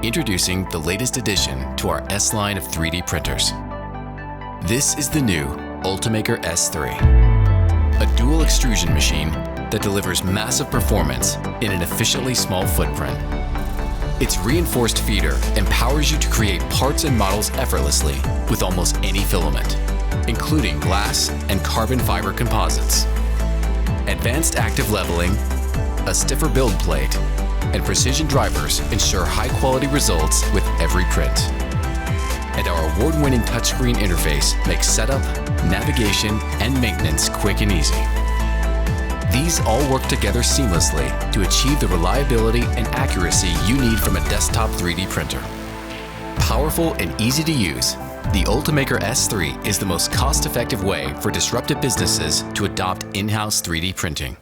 Introducing the latest addition to our S-line of 3D printers. This is the new Ultimaker S3, a dual extrusion machine that delivers massive performance in an efficiently small footprint. Its reinforced feeder empowers you to create parts and models effortlessly with almost any filament, including glass and carbon fiber composites. Advanced active leveling, a stiffer build plate, and precision drivers ensure high-quality results with every print. And our award-winning touchscreen interface makes setup, navigation, and maintenance quick and easy. These all work together seamlessly to achieve the reliability and accuracy you need from a desktop 3D printer. Powerful and easy to use, the Ultimaker S3 is the most cost-effective way for disruptive businesses to adopt in-house 3D printing.